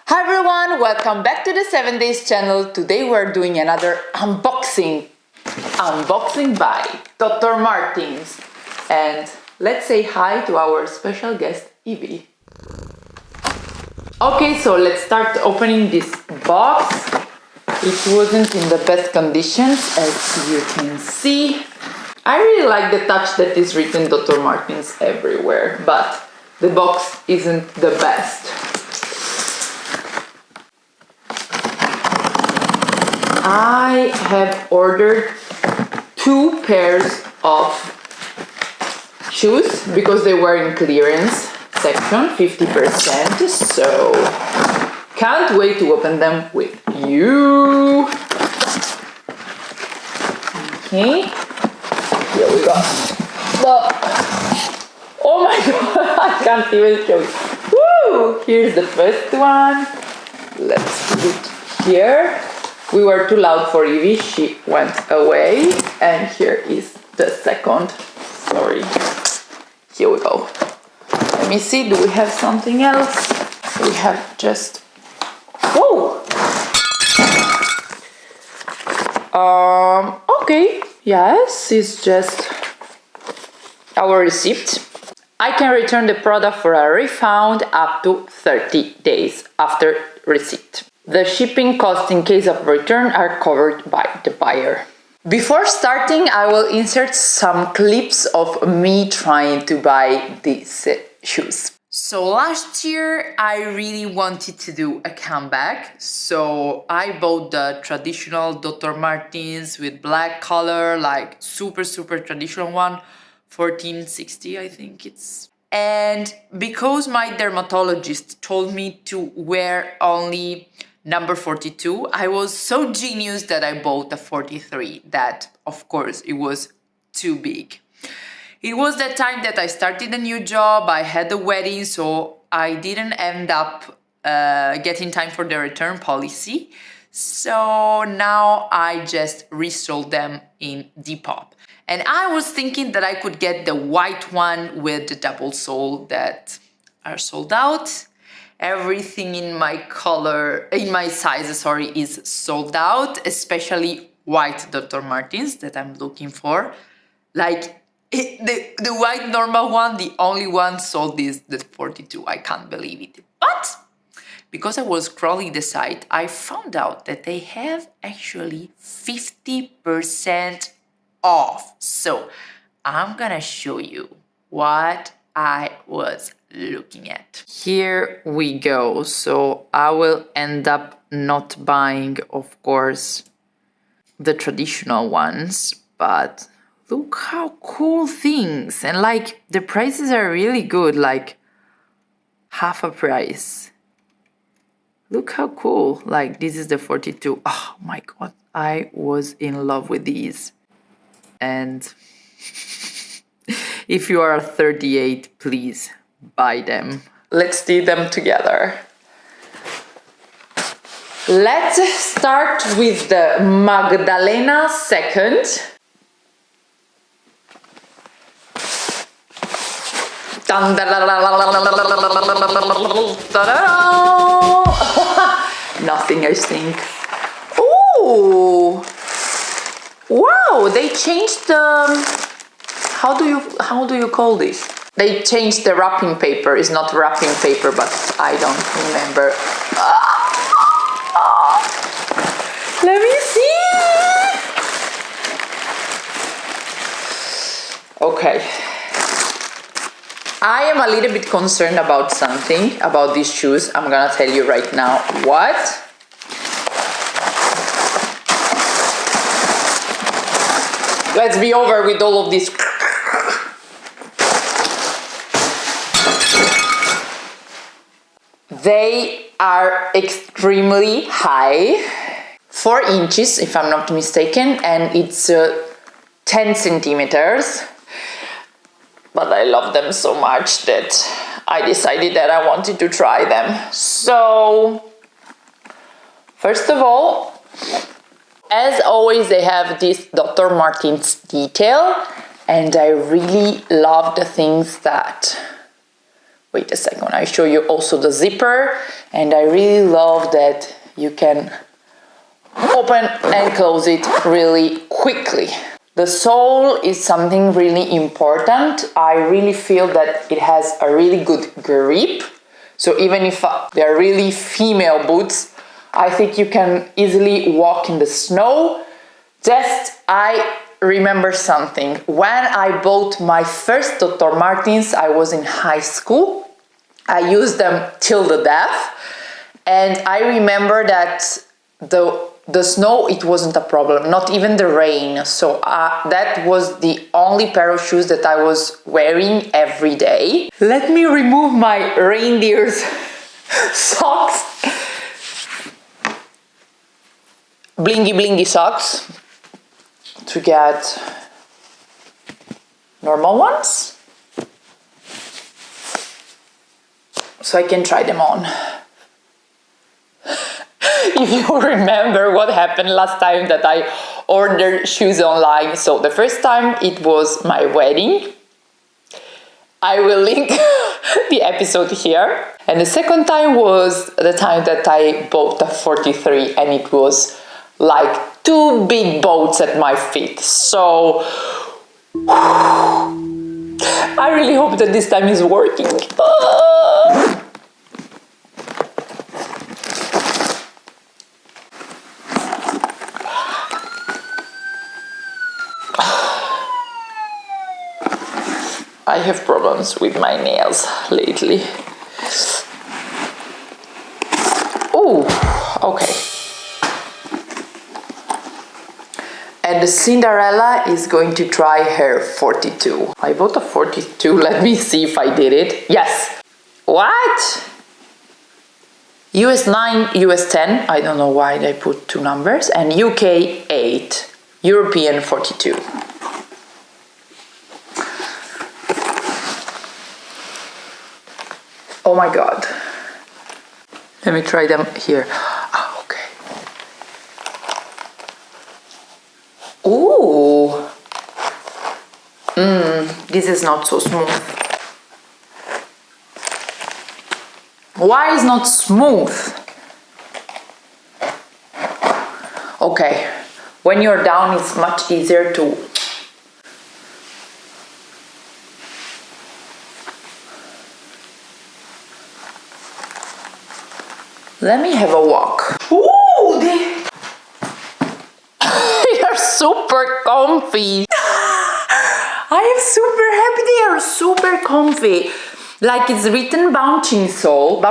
Hi everyone, welcome back to the 7 Days channel. Today we're doing another unboxing by Dr. Martens. And let's say hi to our special guest, Evie. Okay, so let's start opening this box. It wasn't in the best conditions, as you can see. I really like the touch that is written Dr. Martens everywhere, but the box isn't the best. I have ordered 2 pairs of shoes because they were in clearance section, 50%, so can't wait to open them with you. Okay, here we go. Oh my god, I can't even show you. Woo! Here's the first one. Let's put it here. We were too loud for Evie, she went away. And here is the second. Sorry. Here we go. Let me see, do we have something else? We have just... Whoa! Okay, yes, it's just our receipt. I can return the product for a refund up to 30 days after receipt. The shipping costs in case of return are covered by the buyer. Before starting, I will insert some clips of me trying to buy these shoes. So last year, I really wanted to do a comeback. So I bought the traditional Dr. Martens with black color, like super traditional one, 1460, I think it's. And because my dermatologist told me to wear only number 42, I was so genius that I bought a 43. That, of course, it was too big. It was that time that I started a new job, I had a wedding, so I didn't end up getting time for the return policy. So now I just resold them in Depop. And I was thinking that I could get the white one with the double sole that are sold out. Everything in my size, is sold out, especially white Dr. Martens that I'm looking for. Like the white normal one, the only one sold is the 42. I can't believe it. But because I was scrolling the site, I found out that they have actually 50% off. So I'm gonna show you what I was looking at. Here we go. So I will end up not buying, of course, the traditional ones, but look how cool things, and like the prices are really good, like half a price. Look how cool. Like this is the 42. Oh my god, I was in love with these. And if you are 38, please buy them. Let's see them together. Let's start with the Magdalena second. Nothing, I think. Ooh! Wow, they changed the... How do you call this? They changed the wrapping paper. It's not wrapping paper, but I don't remember. Let me see. Okay. I am a little bit concerned about something, about these shoes. I'm gonna tell you right now what. Let's be over with all of this. They are extremely high, 4 inches if I'm not mistaken, and it's 10 centimeters. But I love them so much that I decided that I wanted to try them. So, first of all, as always, they have this Dr. Martens detail, and I really love the things that Wait a second, I show you also the zipper, and I really love that you can open and close it really quickly. The sole is something really important. I really feel that it has a really good grip. So even if they're really female boots, I think you can easily walk in the snow. I remember something. When I bought my first Dr. Martens, I was in high school. I used them till the death. And I remember that the snow, it wasn't a problem, not even the rain. So that was the only pair of shoes that I was wearing every day. Let me remove my reindeer's socks. Blingy blingy socks to get normal ones. So I can try them on. If you remember what happened last time that I ordered shoes online. So the first time it was my wedding. I will link the episode here. And the second time was the time that I bought a 43 and it was like 2 big boats at my feet. So I really hope that this time is working. I have problems with my nails lately. Oh, okay. And the Cinderella is going to try her 42. I bought a 42. Let me see if I did it. Yes. What? US 9, US 10. I don't know why I put 2 numbers. And UK 8. European 42. Oh my god. Let me try them here. Oh, okay. Ooh. This is not so smooth. Why is not smooth? Okay. When you're down, it's much easier to... Let me have a walk. Ooh, they are super comfy. I am super happy. They are super comfy. Like it's written bouncing sole,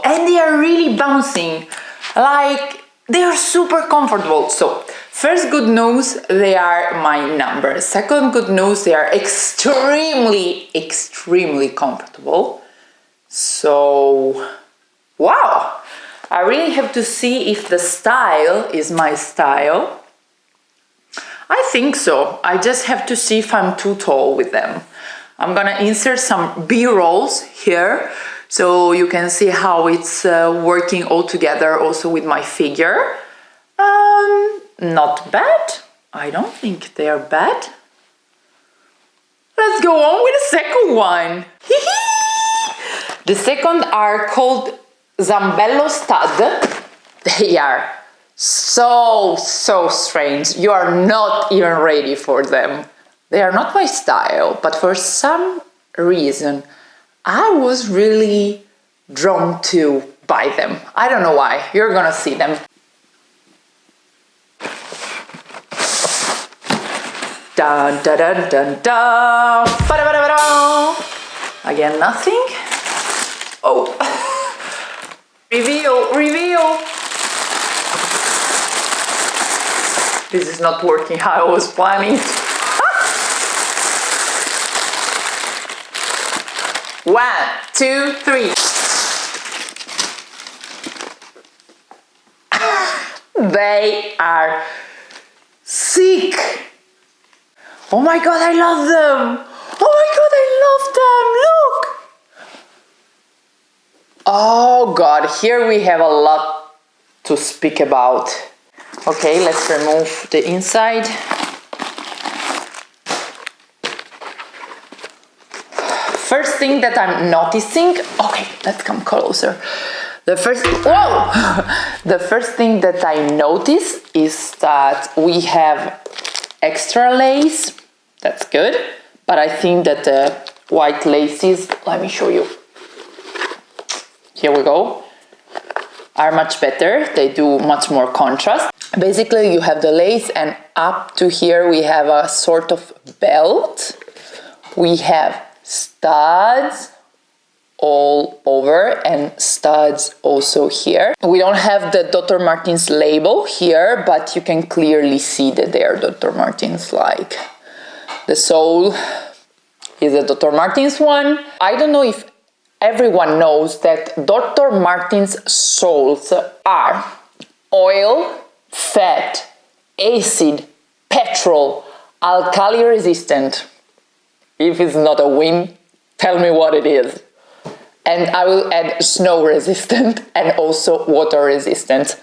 and they are really bouncing. Like they are super comfortable. So first good news, they are my number. Second good news, they are extremely comfortable. So wow, I really have to see if the style is my style. I think so. I just have to see if I'm too tall with them. I'm gonna insert some B-rolls here so you can see how it's working all together also with my figure. Not bad. I don't think they are bad. Let's go on with the second one. The second are called Zambello stud. They are so strange. You are not even ready for them. They are not my style, but for some reason I was really drawn to buy them. I don't know why. You're gonna see them. Dun dun dun dun dun. Ba-da-ba-da-ba-da. Again, nothing. Oh. Reveal. This is not working how I was planning. 1, 2, 3. They are sick. Oh my god, I love them. Oh my god, I love them. Look. Oh god, here we have a lot to speak about. Okay, let's remove the inside. first thing that I'm noticing, okay, let's come closer. The first thing that I notice is that we have extra lace. That's good, but I think that the white laces, let me show you. Here we go. Are much better. They do much more contrast. Basically, you have the lace, and up to here we have a sort of belt. We have studs all over and studs also here. We don't have the Dr. Martens label here, but you can clearly see that they are Dr. Martens. Like the sole is a Dr. Martens one. I don't know if everyone knows that Dr. Martens soles are oil, fat, acid, petrol, alkali resistant. If it's not a win, tell me what it is. And I will add snow resistant and also water resistant.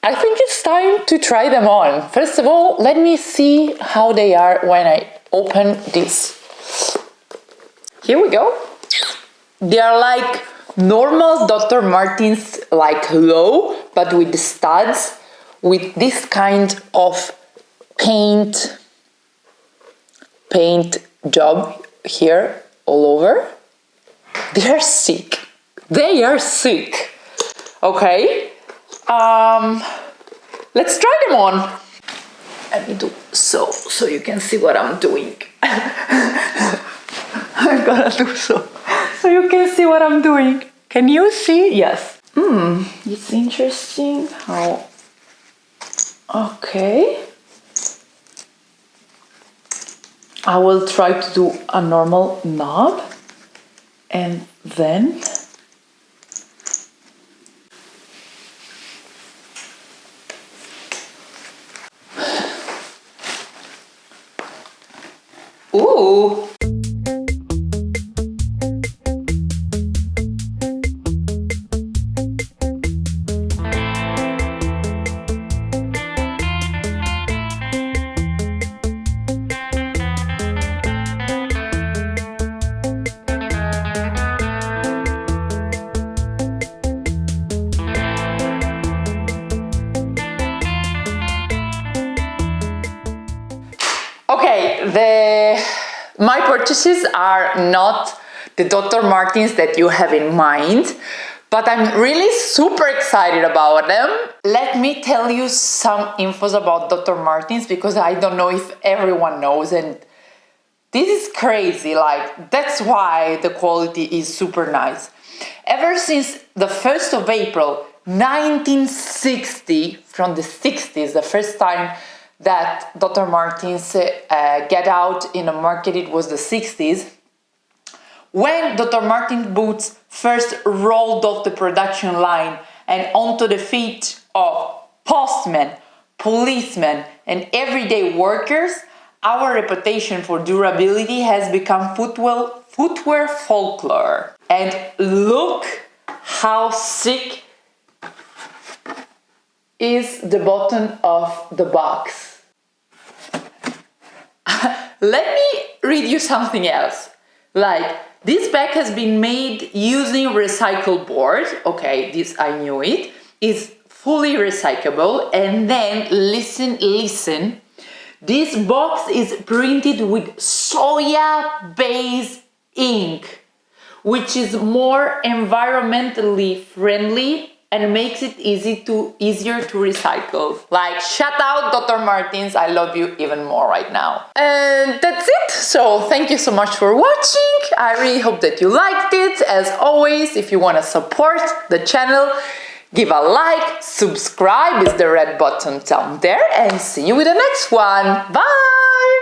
I think it's time to try them on. First of all, let me see how they are when I open this. Here we go. They are like normal Dr. Martens, like low, but with the studs, with this kind of paint job here all over. They are sick. They are sick. Okay. Let's try them on. Let me do so you can see what I'm doing. I'm gonna do so you can see what I'm doing. Can you see? Yes. It's interesting how. Okay. I will try to do a normal knob and then ooh. Okay, my purchases are not the Dr. Martens that you have in mind, but I'm really super excited about them. Let me tell you some infos about Dr. Martens because I don't know if everyone knows, and this is crazy. Like, that's why the quality is super nice. Ever since the 1st of April 1960, from the 60s, the first time that Dr. Martens get out in the market, it was the 60s, when Dr. Martens boots first rolled off the production line and onto the feet of postmen, policemen, and everyday workers, our reputation for durability has become footwear folklore. And look how sick is the bottom of the box. Let me read you something else. Like, this bag has been made using recycled board. Okay, this I knew it. It's fully recyclable. And then, listen. This box is printed with soya-based ink, which is more environmentally friendly and makes it easier to recycle. Like, shout out Dr. Martens, I love you even more right now. And that's it. So thank you so much for watching. I really hope that you liked it. As always, if you want to support the channel, give a like, subscribe is the red button down there, and see you with the next one. Bye!